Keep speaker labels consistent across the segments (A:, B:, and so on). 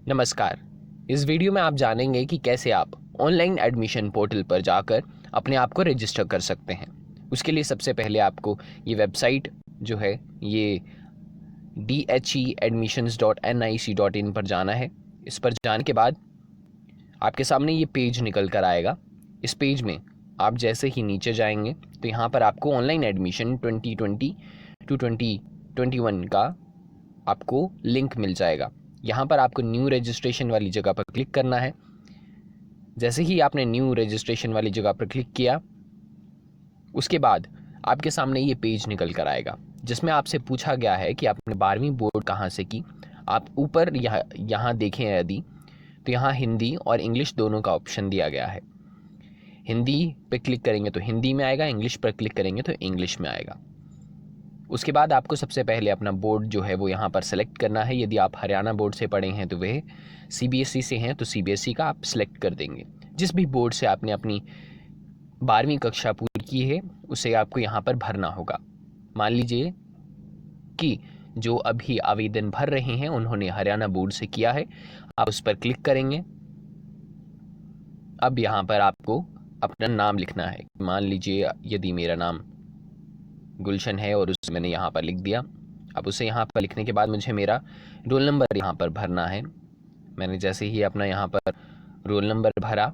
A: नमस्कार। इस वीडियो में आप जानेंगे कि कैसे आप ऑनलाइन एडमिशन पोर्टल पर जाकर अपने आप को रजिस्टर कर सकते हैं। उसके लिए सबसे पहले आपको ये वेबसाइट जो है ये dheadmissions.nic.in पर जाना है। इस पर जाने के बाद आपके सामने ये पेज निकल कर आएगा। इस पेज में आप जैसे ही नीचे जाएंगे तो यहाँ पर आपको ऑनलाइन एडमिशन 2020 टू 2021 का आपको लिंक मिल जाएगा। यहाँ पर आपको न्यू रजिस्ट्रेशन वाली जगह पर क्लिक करना है। जैसे ही आपने न्यू रजिस्ट्रेशन वाली जगह पर क्लिक किया, उसके बाद आपके सामने ये पेज निकल कर आएगा जिसमें आपसे पूछा गया है कि आपने 12वीं बोर्ड कहाँ से की। आप ऊपर यहाँ देखें यदि तो यहाँ हिंदी और इंग्लिश दोनों का ऑप्शन दिया गया है। हिंदी पे क्लिक करेंगे तो हिंदी में आएगा, इंग्लिश पर क्लिक करेंगे तो इंग्लिश में आएगा। उसके बाद आपको सबसे पहले अपना बोर्ड जो है वो यहाँ पर सेलेक्ट करना है। यदि आप हरियाणा बोर्ड से पढ़े हैं तो वह CBSE से हैं तो CBSE का आप सिलेक्ट कर देंगे। जिस भी बोर्ड से आपने अपनी 12वीं कक्षा पूरी की है उसे आपको यहाँ पर भरना होगा। मान लीजिए कि जो अभी आवेदन भर रहे हैं उन्होंने हरियाणा बोर्ड से किया है, आप उस पर क्लिक करेंगे। अब यहाँ पर आपको अपना नाम लिखना है। मान लीजिए यदि मेरा नाम गुलशन है और उसे मैंने यहाँ पर लिख दिया। अब उसे यहाँ पर लिखने के बाद मुझे मेरा रोल नंबर यहाँ पर भरना है। मैंने जैसे ही अपना यहाँ पर रोल नंबर भरा,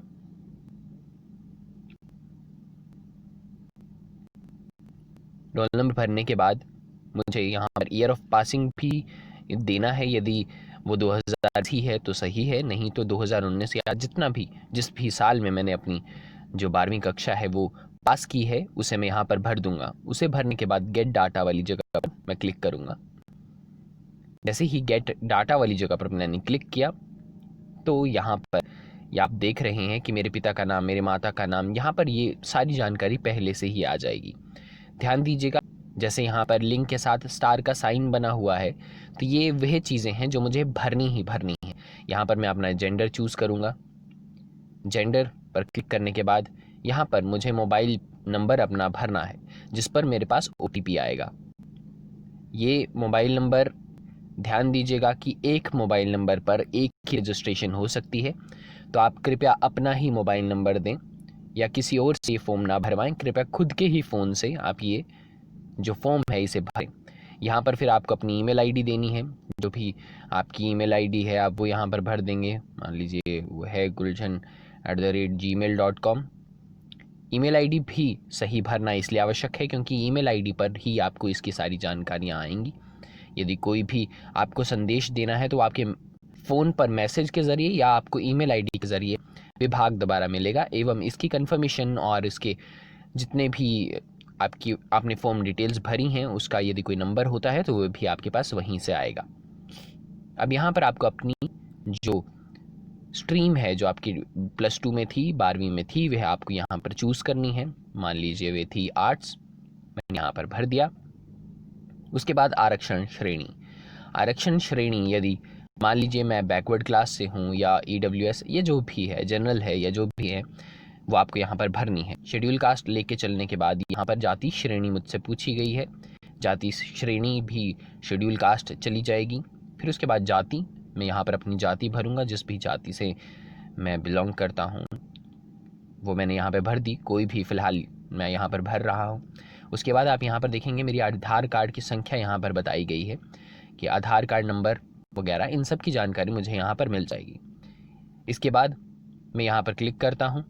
A: रोल नंबर भरने के बाद मुझे यहाँ पर ईयर ऑफ पासिंग भी देना है। यदि वो 2000 ही है तो सही है, नहीं तो 2019 या जिस भी साल में मैंने अपनी जो 12वीं कक्षा है वो पास की है उसे मैं यहाँ पर भर दूंगा। उसे भरने के बाद गेट डाटा वाली जगह पर मैं क्लिक करूँगा। जैसे ही गेट डाटा वाली जगह पर मैंने क्लिक किया तो यहाँ पर आप देख रहे हैं कि मेरे पिता का नाम, मेरे माता का नाम, यहाँ पर ये सारी जानकारी पहले से ही आ जाएगी। ध्यान दीजिएगा, जैसे यहाँ पर लिंक के साथ स्टार का साइन बना हुआ है तो ये वह चीज़ें हैं जो मुझे भरनी है। यहाँ पर मैं अपना जेंडर चूज़ करूँगा। जेंडर पर क्लिक करने के बाद यहाँ पर मुझे मोबाइल नंबर अपना भरना है जिस पर मेरे पास OTP आएगा। ये मोबाइल नंबर, ध्यान दीजिएगा कि एक मोबाइल नंबर पर एक ही रजिस्ट्रेशन हो सकती है, तो आप कृपया अपना ही मोबाइल नंबर दें या किसी और से फॉर्म ना भरवाएं। कृपया खुद के ही फ़ोन से आप ये जो फॉर्म है इसे भरें। यहाँ पर फिर आपको अपनी ईमेल आईडी देनी है। जो भी आपकी ईमेल आईडी है आप वो यहाँ पर भर देंगे। मान लीजिए वो है gulshan@gmail.com। ईमेल आईडी भी सही भरना इसलिए आवश्यक है क्योंकि ईमेल आईडी पर ही आपको इसकी सारी जानकारियाँ आएंगी। यदि कोई भी आपको संदेश देना है तो आपके फ़ोन पर मैसेज के ज़रिए या आपको ईमेल आईडी के ज़रिए विभाग द्वारा मिलेगा एवं इसकी कंफर्मेशन और इसके जितने भी आपने फॉर्म डिटेल्स भरी हैं उसका यदि कोई नंबर होता है तो वो भी आपके पास वहीं से आएगा। अब यहाँ पर आपको अपनी जो स्ट्रीम है जो आपकी +2 में थी, 12वीं में थी, वह आपको यहाँ पर चूज़ करनी है। मान लीजिए वे थी आर्ट्स, मैंने यहाँ पर भर दिया। उसके बाद आरक्षण श्रेणी यदि मान लीजिए मैं बैकवर्ड क्लास से हूँ या EWS, ये जो भी है, जनरल है या जो भी है, वो आपको यहाँ पर भरनी है। शेड्यूल कास्ट लेके चलने के बाद यहाँ पर जाति श्रेणी मुझसे पूछी गई है। जाति श्रेणी भी शेड्यूल कास्ट चली जाएगी। फिर उसके बाद जाति, मैं यहाँ पर अपनी जाति भरूँगा। जिस भी जाति से मैं बिलोंग करता हूँ वो मैंने यहाँ पर भर दी। कोई भी फ़िलहाल मैं यहाँ पर भर रहा हूँ। उसके बाद आप यहाँ पर देखेंगे मेरी आधार कार्ड की संख्या यहाँ पर बताई गई है कि आधार कार्ड नंबर वगैरह, इन सब की जानकारी मुझे यहाँ पर मिल जाएगी। इसके बाद मैं यहाँ पर क्लिक करता हूँ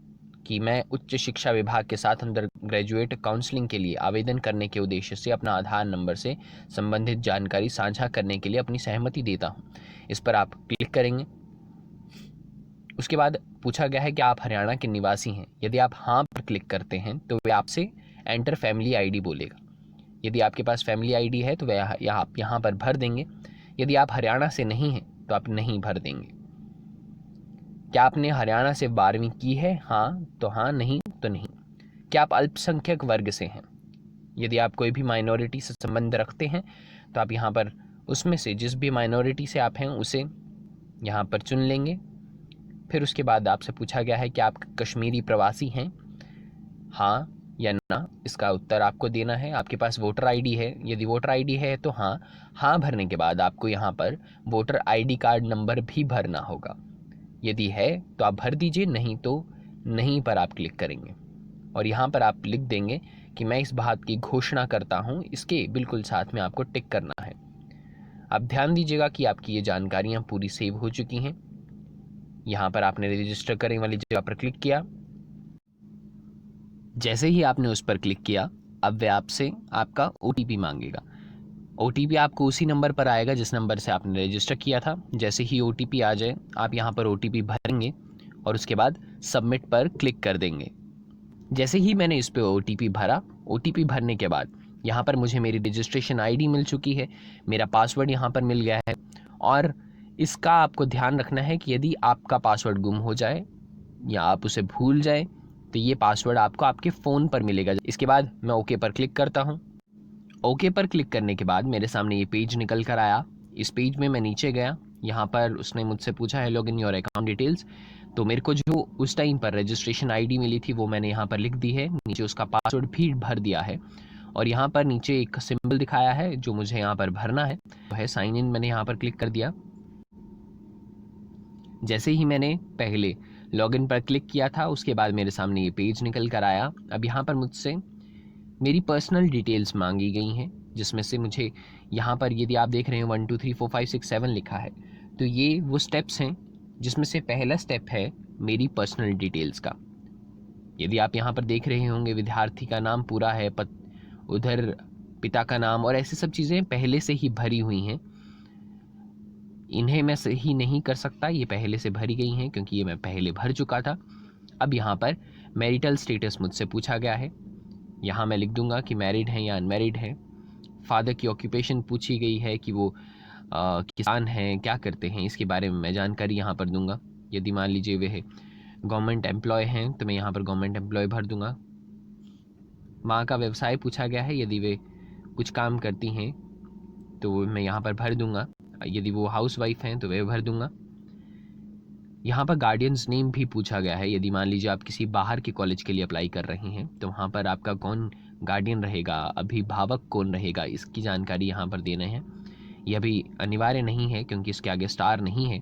A: कि मैं उच्च शिक्षा विभाग के साथ अंडर ग्रेजुएट काउंसलिंग के लिए आवेदन करने के उद्देश्य से अपना आधार नंबर से संबंधित जानकारी साझा करने के लिए अपनी सहमति देता हूँ। इस पर आप क्लिक करेंगे। उसके बाद पूछा गया है कि आप हरियाणा के निवासी हैं। यदि आप हाँ पर क्लिक करते हैं तो वे आपसे एंटर फैमिली आईडी बोलेगा। यदि आपके पास फैमिली आईडी है तो वह आप यहाँ पर भर देंगे। यदि आप हरियाणा से नहीं हैं तो आप नहीं भर देंगे। क्या आपने हरियाणा से 12वीं की है? हाँ तो हाँ, नहीं तो नहीं। क्या आप अल्पसंख्यक वर्ग से हैं? यदि आप कोई भी माइनॉरिटी से संबंध रखते हैं तो आप यहाँ पर उसमें से जिस भी माइनॉरिटी से आप हैं उसे यहाँ पर चुन लेंगे। फिर उसके बाद आपसे पूछा गया है कि आप कश्मीरी प्रवासी हैं? हाँ या ना, इसका उत्तर आपको देना है। आपके पास वोटर आईडी है, यदि वोटर आईडी है तो हाँ। हाँ भरने के बाद आपको यहाँ पर वोटर आईडी कार्ड नंबर भी भरना होगा। यदि है तो आप भर दीजिए, नहीं तो नहीं पर आप क्लिक करेंगे और यहाँ पर आप लिख देंगे कि मैं इस बात की घोषणा करता हूँ। इसके बिल्कुल साथ में आपको टिक करना है। आप ध्यान दीजिएगा कि आपकी ये जानकारियाँ पूरी सेव हो चुकी हैं। यहाँ पर आपने रजिस्टर करने वाली जगह पर क्लिक किया। जैसे ही आपने उस पर क्लिक किया, अब वह आपसे आपका OTP मांगेगा। OTP आपको उसी नंबर पर आएगा जिस नंबर से आपने रजिस्टर किया था। जैसे ही OTP आ जाए, आप यहाँ पर OTP भरेंगे और उसके बाद सबमिट पर क्लिक कर देंगे। जैसे ही मैंने इस पर OTP भरा, OTP भरने के बाद यहाँ पर मुझे मेरी रजिस्ट्रेशन ID मिल चुकी है, मेरा पासवर्ड यहाँ पर मिल गया है। और इसका आपको ध्यान रखना है कि यदि आपका पासवर्ड गुम हो जाए या आप उसे भूल जाए तो ये पासवर्ड आपको आपके फ़ोन पर मिलेगा। इसके बाद मैं ओके पर क्लिक करता हूँ। ओके पर क्लिक करने के बाद मेरे सामने ये पेज निकल कर आया। इस पेज में मैं नीचे गया, यहाँ पर उसने मुझसे पूछा है log in your account details. तो मेरे को जो उस टाइम पर रजिस्ट्रेशन ID मिली थी वो मैंने यहाँ पर लिख दी है, नीचे उसका पासवर्ड भी भर दिया है और यहाँ पर नीचे एक सिंबल दिखाया है जो मुझे यहाँ पर भरना है, वो है साइन इन। मैंने यहाँ पर क्लिक कर दिया। जैसे ही मैंने पहले लॉगिन पर क्लिक किया था, उसके बाद मेरे सामने ये पेज निकल कर आया। अब यहाँ पर मुझसे मेरी पर्सनल डिटेल्स मांगी गई हैं, जिसमें से मुझे यहाँ पर यदि आप देख रहे हैं 1 2 3 4 5 6 7 लिखा है, तो ये वो स्टेप्स हैं जिसमें से पहला स्टेप है मेरी पर्सनल डिटेल्स का। यदि आप यहाँ पर देख रहे होंगे विद्यार्थी का नाम पूरा है, उधर पिता का नाम और ऐसी सब चीज़ें पहले से ही भरी हुई हैं। इन्हें मैं सही नहीं कर सकता, ये पहले से भरी गई हैं क्योंकि ये मैं पहले भर चुका था। अब यहाँ पर मैरिटल स्टेटस मुझसे पूछा गया है, यहाँ मैं लिख दूंगा कि मैरिड हैं या अनमैरिड हैं। फादर की ऑक्यूपेशन पूछी गई है कि वो किसान हैं, क्या करते हैं, इसके बारे में मैं जानकारी यहाँ पर दूंगा। यदि मान लीजिए वे गवर्नमेंट एम्प्लॉय हैं तो मैं यहाँ पर गवर्नमेंट एम्प्लॉय भर दूंगा। माँ का व्यवसाय पूछा गया है, यदि वे कुछ काम करती हैं तो मैं यहाँ पर भर दूंगा। यदि वो हाउस वाइफ हैं तो वह भर दूंगा। यहाँ पर गार्डियंस नेम भी पूछा गया है, यदि मान लीजिए आप किसी बाहर के कॉलेज के लिए अप्लाई कर रहे हैं तो वहाँ पर आपका कौन गार्डियन रहेगा, अभिभावक कौन रहेगा, इसकी जानकारी यहाँ पर देना है। यह भी अनिवार्य नहीं है क्योंकि इसके आगे स्टार नहीं है,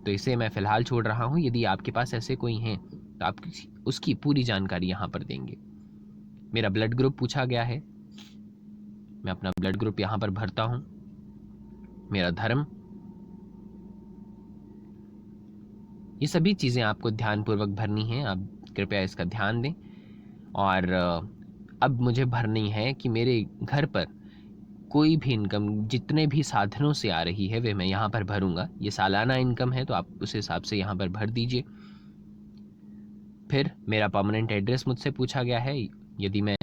A: तो इसे मैं फ़िलहाल छोड़ रहा हूँ। यदि आपके पास ऐसे कोई हैं तो आप उसकी पूरी जानकारी यहाँ पर देंगे। मेरा ब्लड ग्रुप पूछा गया है, मैं अपना ब्लड ग्रुप यहाँ पर भरता हूँ। मेरा धर्म, ये सभी चीज़ें आपको ध्यानपूर्वक भरनी हैं, आप कृपया इसका ध्यान दें। और अब मुझे भरनी है कि मेरे घर पर कोई भी इनकम जितने भी साधनों से आ रही है वे मैं यहाँ पर भरूंगा। ये सालाना इनकम है तो आप उस हिसाब से यहाँ पर भर दीजिए। फिर मेरा परमानेंट एड्रेस मुझसे पूछा गया है, यदि मैं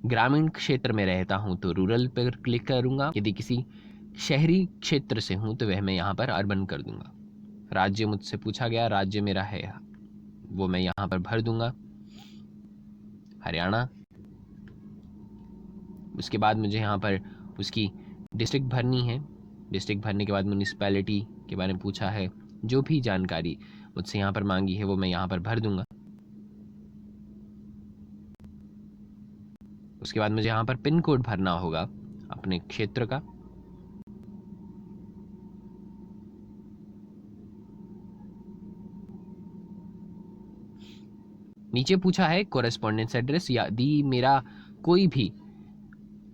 A: ग्रामीण क्षेत्र में रहता हूँ तो रूरल पर क्लिक करूँगा, यदि किसी शहरी क्षेत्र से हूँ तो वह मैं यहाँ पर अर्बन कर दूँगा। राज्य मुझसे पूछा गया, राज्य मेरा है वो मैं यहाँ पर भर दूँगा, हरियाणा। उसके बाद मुझे यहाँ पर उसकी डिस्ट्रिक्ट भरनी है। डिस्ट्रिक्ट भरने के बाद म्यूनिसिपैलिटी के बारे में पूछा है, जो भी जानकारी मुझसे यहाँ पर मांगी है वो मैं यहाँ पर भर दूँगा। उसके बाद मुझे यहाँ पर पिन कोड भरना होगा अपने क्षेत्र का। नीचे पूछा है कोरेस्पोंडेंस एड्रेस, यदि मेरा कोई भी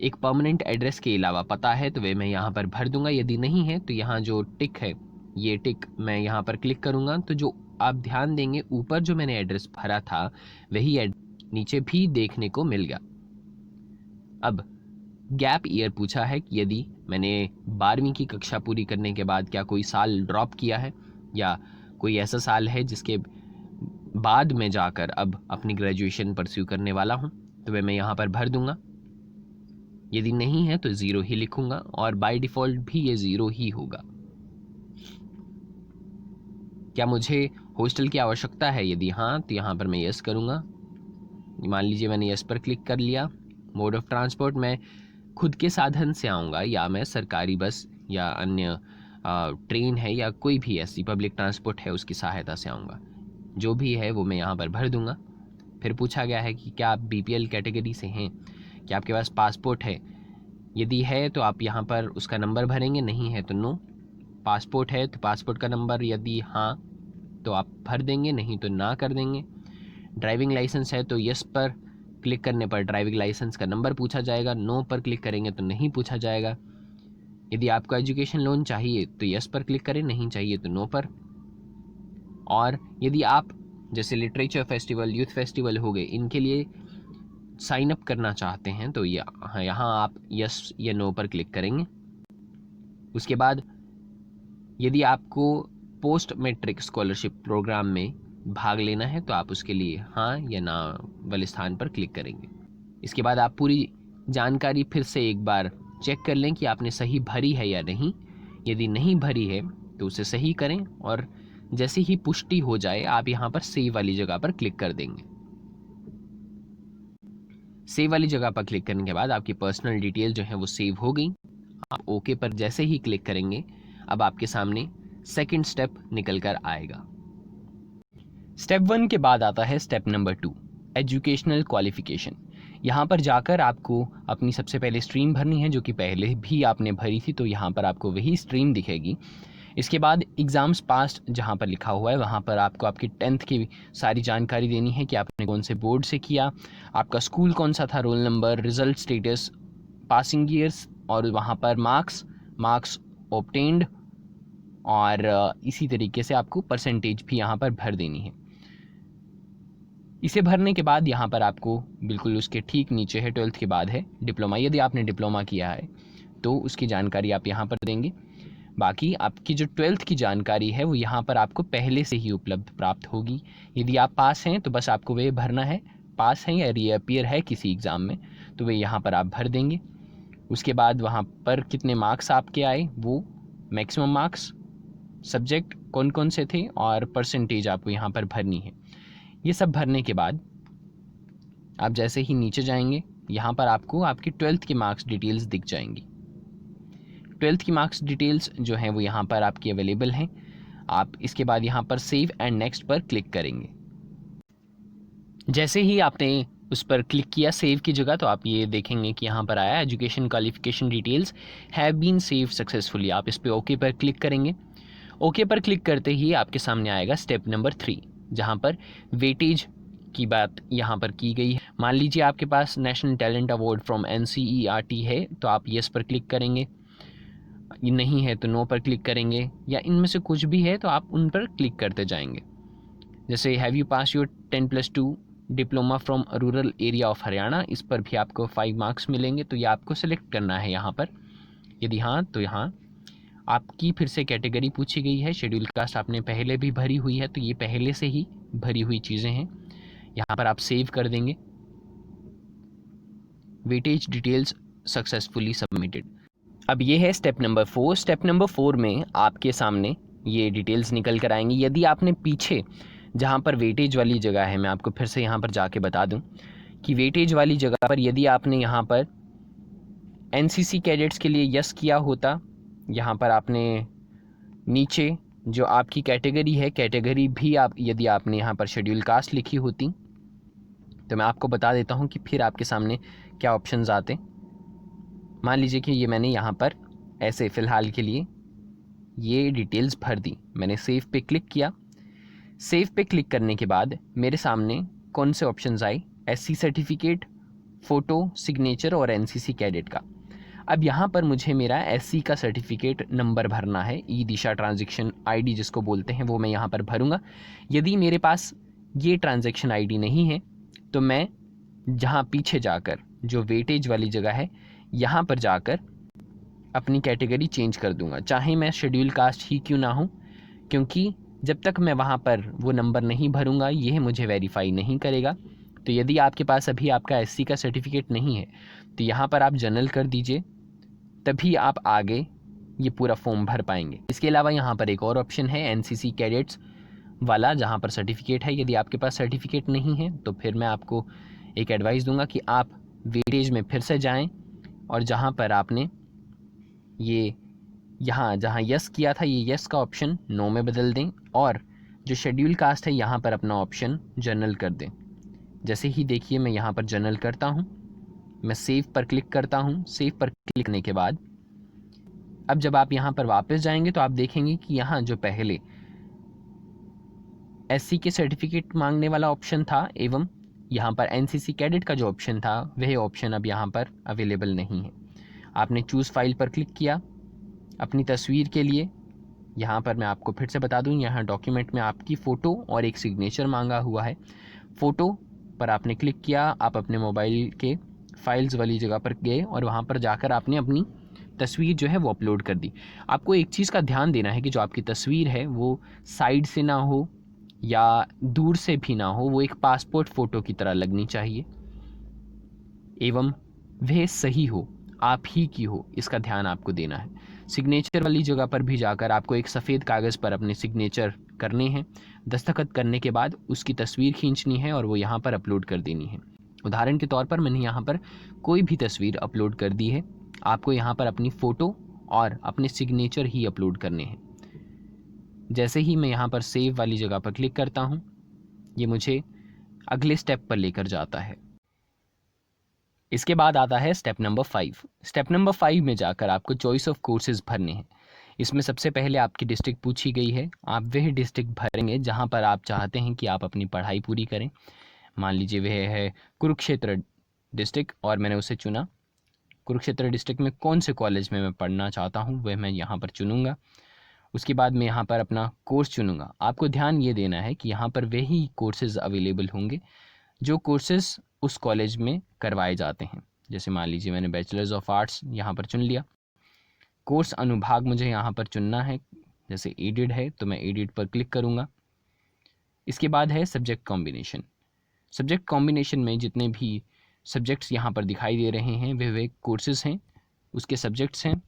A: एक परमानेंट एड्रेस के अलावा पता है तो वे मैं यहाँ पर भर दूंगा। यदि नहीं है तो यहाँ जो टिक है, ये टिक मैं यहाँ पर क्लिक करूँगा तो जो आप ध्यान देंगे ऊपर जो मैंने एड्रेस भरा था वही नीचे भी देखने को मिल गया। अब गैप ईयर पूछा है कि यदि मैंने 12वीं की कक्षा पूरी करने के बाद क्या कोई साल ड्रॉप किया है या कोई ऐसा साल है जिसके बाद में जाकर अब अपनी ग्रेजुएशन परस्यू करने वाला हूँ, तो वह मैं यहाँ पर भर दूंगा। यदि नहीं है तो 0 ही लिखूंगा और बाय डिफ़ॉल्ट भी ये 0 ही होगा। क्या मुझे हॉस्टल की आवश्यकता है, यदि हाँ तो यहाँ पर मैं यस करूँगा। मान लीजिए मैंने यस पर क्लिक कर लिया। मोड ऑफ ट्रांसपोर्ट, मैं खुद के साधन से आऊँगा या मैं सरकारी बस या अन्य ट्रेन है या कोई भी ऐसी पब्लिक ट्रांसपोर्ट है उसकी सहायता से आऊँगा। जो भी है वो मैं यहाँ पर भर दूँगा। फिर पूछा गया है कि क्या आप BPL कैटेगरी से हैं, क्या आपके पास पासपोर्ट है। यदि है तो आप यहाँ पर उसका नंबर भरेंगे, नहीं है तो नो। पासपोर्ट है तो पासपोर्ट का नंबर यदि हाँ तो आप भर देंगे, नहीं तो ना कर देंगे। ड्राइविंग लाइसेंस है तो यस पर क्लिक करने पर ड्राइविंग लाइसेंस का नंबर पूछा जाएगा, नो पर क्लिक करेंगे तो नहीं पूछा जाएगा। यदि आपको एजुकेशन लोन चाहिए तो यस पर क्लिक करें, नहीं चाहिए तो नो पर। और यदि आप जैसे लिटरेचर फेस्टिवल, यूथ फेस्टिवल हो गए, इनके लिए साइन अप करना चाहते हैं तो यहाँ आप यस या नो पर क्लिक करेंगे। उसके बाद यदि आपको पोस्ट मैट्रिक स्कॉलरशिप प्रोग्राम में भाग लेना है तो आप उसके लिए हाँ या ना वाले स्थान पर क्लिक करेंगे। इसके बाद आप पूरी जानकारी फिर से एक बार चेक कर लें कि आपने सही भरी है या नहीं। यदि नहीं भरी है तो उसे सही करें और जैसे ही पुष्टि हो जाए आप यहाँ पर सेव वाली जगह पर क्लिक कर देंगे। सेव वाली जगह पर क्लिक करने के बाद आपकी पर्सनल डिटेल जो है वो सेव हो गई। आप ओके पर जैसे ही क्लिक करेंगे अब आपके सामने सेकंड स्टेप निकल कर आएगा। स्टेप 1 के बाद आता है स्टेप नंबर 2, एजुकेशनल क्वालिफिकेशन। यहाँ पर जाकर आपको अपनी सबसे पहले स्ट्रीम भरनी है, जो कि पहले भी आपने भरी थी, तो यहाँ पर आपको वही स्ट्रीम दिखेगी। इसके बाद एग्ज़ाम्स पास्ड जहाँ पर लिखा हुआ है वहाँ पर आपको आपकी 10th की सारी जानकारी देनी है कि आपने कौन से बोर्ड से किया, आपका स्कूल कौन सा था, roll number, result status, passing years और वहाँ पर मार्क्स ऑब्टेन्ड, और इसी तरीके से आपको परसेंटेज भी यहाँ पर भर देनी है। इसे भरने के बाद यहाँ पर आपको बिल्कुल उसके ठीक नीचे है 12th के बाद है डिप्लोमा। यदि आपने डिप्लोमा किया है तो उसकी जानकारी आप यहाँ पर देंगे। बाकी आपकी जो 12th की जानकारी है वो यहाँ पर आपको पहले से ही उपलब्ध प्राप्त होगी। यदि आप पास हैं तो बस आपको वे भरना है, पास हैं या रीअपियर है किसी एग्ज़ाम में तो वे यहाँ पर आप भर देंगे। उसके बाद वहाँ पर कितने मार्क्स आपके आए, वो मैक्सिमम मार्क्स, सब्जेक्ट कौन कौन से थे और परसेंटेज आपको यहाँ पर भरनी है। ये सब भरने के बाद आप जैसे ही नीचे जाएंगे यहाँ पर आपको आपकी 12th की मार्क्स डिटेल्स दिख जाएंगी। 12th की मार्क्स डिटेल्स जो हैं वो यहाँ पर आपकी अवेलेबल हैं। आप इसके बाद यहाँ पर सेव एंड नेक्स्ट पर क्लिक करेंगे। जैसे ही आपने उस पर क्लिक किया सेव की जगह तो आप ये देखेंगे कि यहाँ पर आया education qualification details have been save successfully. आप इस पर ओके पर क्लिक करेंगे। ओके पर क्लिक करते ही आपके सामने आएगा स्टेप नंबर 3, जहाँ पर वेटेज की बात यहाँ पर की गई है। मान लीजिए आपके पास national talent award from NCERT है तो आप यस पर क्लिक करेंगे, नहीं है तो नो पर क्लिक करेंगे, या इनमें से कुछ भी है तो आप उन पर क्लिक करते जाएंगे। जैसे have you pass your 10+2 diploma from rural area of Haryana, इस पर भी आपको 5 मार्क्स मिलेंगे, तो ये आपको सेलेक्ट करना है यहाँ पर। यदि हाँ तो यहाँ आपकी फिर से कैटेगरी पूछी गई है। शेड्यूल कास्ट आपने पहले भी भरी हुई है तो ये पहले से ही भरी हुई चीज़ें हैं। यहाँ पर आप सेव कर देंगे। Weightage details successfully submitted. अब ये है स्टेप नंबर 4। स्टेप नंबर 4 में आपके सामने ये डिटेल्स निकल कर आएंगी। यदि आपने पीछे जहाँ पर वेटेज वाली जगह है, मैं आपको फिर से यहाँ पर जाके बता दूँ कि वेटेज वाली जगह पर यदि आपने यहाँ पर NCC कैडेट्स के लिए यस किया होता, यहाँ पर आपने नीचे जो आपकी कैटेगरी है, कैटेगरी भी आप यदि आपने यहाँ पर शेड्यूल कास्ट लिखी होती तो मैं आपको बता देता हूँ कि फिर आपके सामने क्या ऑप्शंस आते। मान लीजिए कि ये मैंने यहाँ पर ऐसे फ़िलहाल के लिए ये डिटेल्स भर दी, मैंने सेव पे क्लिक किया। सेव पे क्लिक करने के बाद मेरे सामने कौन से ऑप्शंस आए, SC सर्टिफिकेट, फ़ोटो, सिग्नेचर और NCC कैडेट का। अब यहाँ पर मुझे मेरा SC का सर्टिफिकेट नंबर भरना है, ई दिशा ट्रांजैक्शन ID जिसको बोलते हैं, वो मैं यहाँ पर भरूँगा। यदि मेरे पास ये ट्रांजैक्शन ID नहीं है तो मैं जहाँ पीछे जाकर जो वेटेज वाली जगह है यहाँ पर जाकर अपनी कैटेगरी चेंज कर दूँगा, चाहे मैं शेड्यूल कास्ट ही क्यों ना हूँ, क्योंकि जब तक मैं वहाँ पर वो नंबर नहीं भरूँगा यह मुझे वेरीफाई नहीं करेगा। तो यदि आपके पास अभी आपका SC का सर्टिफिकेट नहीं है तो यहाँ पर आप जनरल कर दीजिए, तभी आप आगे ये पूरा फॉर्म भर पाएंगे। इसके अलावा यहाँ पर एक और ऑप्शन है NCC कैडेट्स वाला, जहाँ पर सर्टिफिकेट है। यदि आपके पास सर्टिफिकेट नहीं है तो फिर मैं आपको एक एडवाइस दूंगा कि आप वेटेज में फिर से जाएं और जहाँ पर आपने ये यहाँ जहाँ यस किया था ये यस का ऑप्शन नो में बदल दें, और जो शेड्यूल कास्ट है यहाँ पर अपना ऑप्शन जनरल कर दें। जैसे ही देखिए मैं यहाँ पर जनरल करता हूँ, मैं सेव पर क्लिक करता हूँ। सेव पर क्लिक करने के बाद अब जब आप यहाँ पर वापस जाएंगे तो आप देखेंगे कि यहाँ जो पहले एससी के सर्टिफिकेट मांगने वाला ऑप्शन था एवं यहाँ पर एनसीसी कैडेट का जो ऑप्शन था वह ऑप्शन अब यहाँ पर अवेलेबल नहीं है। आपने चूज़ फाइल पर क्लिक किया अपनी तस्वीर के लिए। यहाँ पर मैं आपको फिर से बता दूँ, यहाँ डॉक्यूमेंट में आपकी फ़ोटो और एक सिग्नेचर मांगा हुआ है। फ़ोटो पर आपने क्लिक किया, आप अपने मोबाइल के फाइल्स वाली जगह पर गए और वहाँ पर जाकर आपने अपनी तस्वीर जो है वो अपलोड कर दी। आपको एक चीज़ का ध्यान देना है कि जो आपकी तस्वीर है वो साइड से ना हो या दूर से भी ना हो, वो एक पासपोर्ट फ़ोटो की तरह लगनी चाहिए एवं वह सही हो, आप ही की हो, इसका ध्यान आपको देना है। सिग्नेचर वाली जगह पर भी जाकर आपको एक सफ़ेद कागज़ पर अपने सिग्नेचर करने हैं। दस्तखत करने के बाद उसकी तस्वीर खींचनी है और वो यहाँ पर अपलोड कर देनी है। उदाहरण के तौर पर मैंने यहाँ पर कोई भी तस्वीर अपलोड कर दी है। आपको यहाँ पर अपनी फ़ोटो और अपने सिग्नेचर ही अपलोड करने हैं। जैसे ही मैं यहाँ पर सेव वाली जगह पर क्लिक करता हूँ, ये मुझे अगले स्टेप पर लेकर जाता है। इसके बाद आता है स्टेप नंबर 5। स्टेप नंबर 5 में जाकर आपको चॉइस ऑफ कोर्सेज भरने हैं। इसमें सबसे पहले आपकी डिस्ट्रिक्ट पूछी गई है। आप वह डिस्ट्रिक्ट भरेंगे जहाँ पर आप चाहते हैं कि आप अपनी पढ़ाई पूरी करें। मान लीजिए वह है कुरुक्षेत्र डिस्ट्रिक्ट और मैंने उसे चुना। कुरुक्षेत्र डिस्ट्रिक्ट में कौन से कॉलेज में मैं पढ़ना चाहता हूँ वह मैं यहाँ पर चुनूँगा। उसके बाद मैं यहाँ पर अपना कोर्स चुनूँगा। आपको ध्यान ये देना है कि यहाँ पर वही कोर्सेज़ अवेलेबल होंगे जो कोर्सेज़ उस कॉलेज में करवाए जाते हैं। जैसे मान लीजिए मैंने बैचलर्स ऑफ आर्ट्स यहाँ पर चुन लिया। कोर्स अनुभाग मुझे यहाँ पर चुनना है, जैसे एडेड है तो मैं एडेड पर क्लिक करूँगा। इसके बाद है सब्जेक्ट कॉम्बिनेशन। सब्जेक्ट कॉम्बिनेशन में जितने भी सब्जेक्ट्स यहाँ पर दिखाई दे रहे हैं वे कोर्सेज़ हैं, उसके सब्जेक्ट्स हैं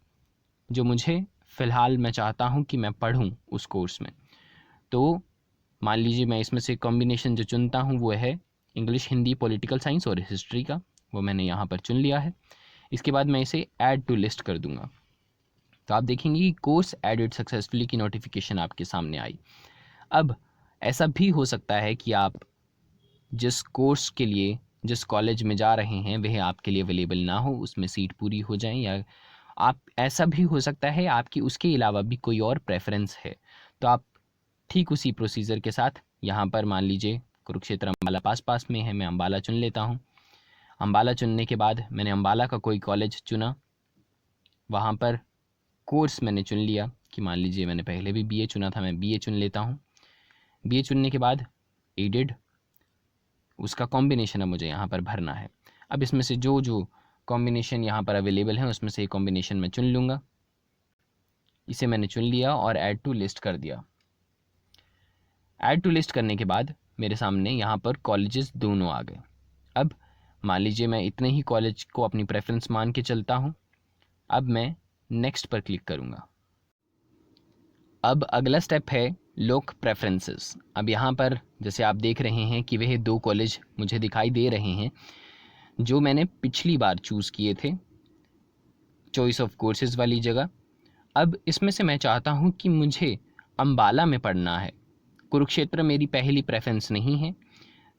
A: जो मुझे फ़िलहाल मैं चाहता हूँ कि मैं पढ़ूँ उस कोर्स में। तो मान लीजिए मैं इसमें से कॉम्बिनेशन जो चुनता हूँ वो है इंग्लिश, हिंदी, पॉलिटिकल साइंस और हिस्ट्री का। वो मैंने यहाँ पर चुन लिया है। इसके बाद मैं इसे ऐड टू लिस्ट कर दूँगा तो आप देखेंगे कि कोर्स एडेड सक्सेसफुली की नोटिफिकेशन आपके सामने आई। अब ऐसा भी हो सकता है कि आप जिस कोर्स के लिए जिस कॉलेज में जा रहे हैं वह आपके लिए अवेलेबल ना हो, उसमें सीट पूरी हो जाए, या आप ऐसा भी हो सकता है आपकी उसके अलावा भी कोई और प्रेफरेंस है। तो आप ठीक उसी प्रोसीजर के साथ यहाँ पर मान लीजिए कुरुक्षेत्र अम्बाला पास में है, मैं अम्बाला चुन लेता हूँ। अम्बाला चुनने के बाद मैंने अम्बाला का कोई कॉलेज चुना, वहाँ पर कोर्स मैंने चुन लिया कि मान लीजिए मैंने पहले भी बीए चुना था, मैं बीए चुन लेता हूँ। बीए चुनने के बाद एडेड, उसका कॉम्बिनेशन अब मुझे यहाँ पर भरना है। अब इसमें से जो कॉम्बिनेशन यहाँ पर अवेलेबल है उसमें से एक कॉम्बिनेशन मैं चुन लूँगा। इसे मैंने चुन लिया और ऐड टू लिस्ट कर दिया। ऐड टू लिस्ट करने के बाद मेरे सामने यहाँ पर कॉलेजेस दोनों आ गए। अब मान लीजिए मैं इतने ही कॉलेज को अपनी प्रेफरेंस मान के चलता हूँ। अब मैं नेक्स्ट पर क्लिक करूँगा। अब अगला स्टेप है लोक प्रेफरेंसेस। अब यहाँ पर जैसे आप देख रहे हैं कि वह 2 कॉलेज मुझे दिखाई दे रहे हैं जो मैंने पिछली बार चूज़ किए थे चॉइस ऑफ कोर्सेज़ वाली जगह। अब इसमें से मैं चाहता हूँ कि मुझे अम्बाला में पढ़ना है। कुरुक्षेत्र मेरी पहली प्रेफरेंस नहीं है।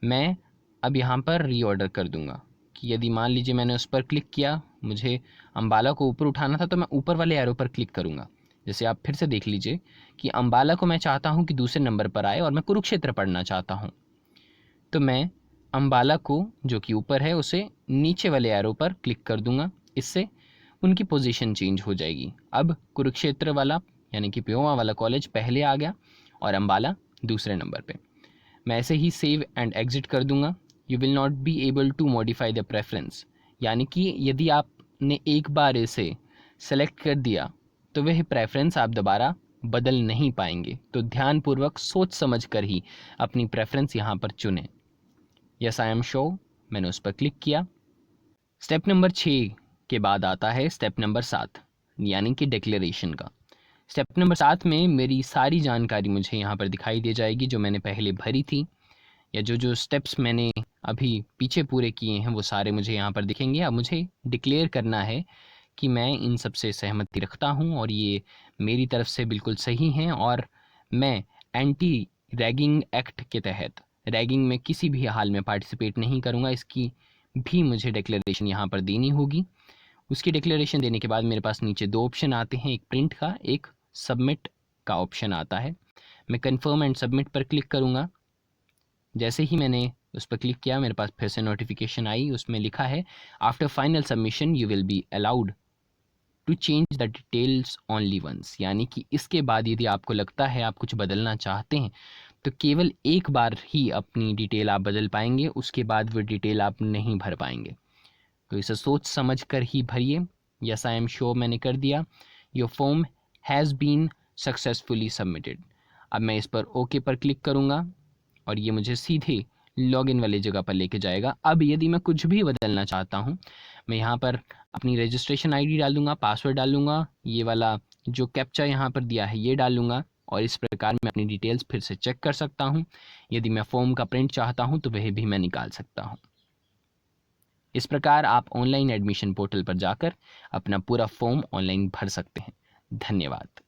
A: मैं अब यहाँ पर रीऑर्डर कर दूँगा कि यदि मान लीजिए मैंने उस पर क्लिक किया, मुझे अम्बाला को ऊपर उठाना था तो मैं ऊपर वाले एरो पर क्लिक करूँगा। जैसे आप फिर से देख लीजिए कि अम्बाला को मैं चाहता हूँ कि दूसरे नंबर पर आए और मैं कुरुक्षेत्र पढ़ना चाहता हूँ, तो मैं अम्बाला को जो कि ऊपर है उसे नीचे वाले एरो पर क्लिक कर दूँगा। इससे उनकी पोजीशन चेंज हो जाएगी। अब कुरुक्षेत्र वाला यानी कि प्योवा वाला कॉलेज पहले आ गया और अम्बाला दूसरे नंबर पे। मैं ऐसे ही सेव एंड एग्जिट कर दूंगा। You will not be able to modify the preference, यानी कि यदि आपने एक बार इसे सेलेक्ट कर दिया तो वह प्रेफरेंस आप दोबारा बदल नहीं पाएंगे। तो ध्यानपूर्वक सोच समझ कर ही अपनी प्रेफरेंस यहाँ पर चुनें। यस आई एम श्योर, मैंने उस पर क्लिक किया। स्टेप नंबर 6 के बाद आता है स्टेप नंबर 7 यानी कि डिक्लेरेशन का। स्टेप नंबर 7 में मेरी सारी जानकारी मुझे यहाँ पर दिखाई दे जाएगी जो मैंने पहले भरी थी, या जो स्टेप्स मैंने अभी पीछे पूरे किए हैं वो सारे मुझे यहाँ पर दिखेंगे। अब मुझे डिक्लेयर करना है कि मैं इन सब से सहमति रखता हूँ और ये मेरी तरफ से बिल्कुल सही हैं और मैं एंटी रैगिंग एक्ट के तहत रैगिंग में किसी भी हाल में पार्टिसिपेट नहीं करूँगा, इसकी भी मुझे डिक्लेरेशन यहाँ पर देनी होगी। उसकी डिक्लेरेशन देने के बाद मेरे पास नीचे 2 ऑप्शन आते हैं, एक प्रिंट का, एक सबमिट का ऑप्शन आता है। मैं कन्फर्म एंड सबमिट पर क्लिक करूँगा। जैसे ही मैंने उस पर क्लिक किया मेरे पास फिर से नोटिफिकेशन आई, उसमें लिखा है after final submission you will be allowed to change the details only once, यानी कि इसके बाद यदि आपको लगता है आप कुछ बदलना चाहते हैं तो केवल एक बार ही अपनी डिटेल आप बदल पाएंगे, उसके बाद वो डिटेल आप नहीं भर पाएंगे। तो इसे सोच समझ कर ही भरिए। यस आई एम श्योर मैंने कर दिया। Your form has been successfully submitted. अब मैं इस पर ओके पर क्लिक करूँगा और ये मुझे सीधे लॉगिन वाली जगह पर लेके जाएगा। अब यदि मैं कुछ भी बदलना चाहता हूँ, मैं यहाँ पर अपनी रजिस्ट्रेशन आईडी डाल दूँगा, पासवर्ड डाल दूँगा, ये वाला जो कैप्चा यहाँ पर दिया है ये डाल लूँगा और इस प्रकार मैं अपनी डिटेल्स फिर से चेक कर सकता हूँ। यदि मैं फॉर्म का प्रिंट चाहता हूँ तो वह भी मैं निकाल सकता हूँ। इस प्रकार आप ऑनलाइन एडमिशन पोर्टल पर जाकर अपना पूरा फॉर्म ऑनलाइन भर सकते हैं। धन्यवाद।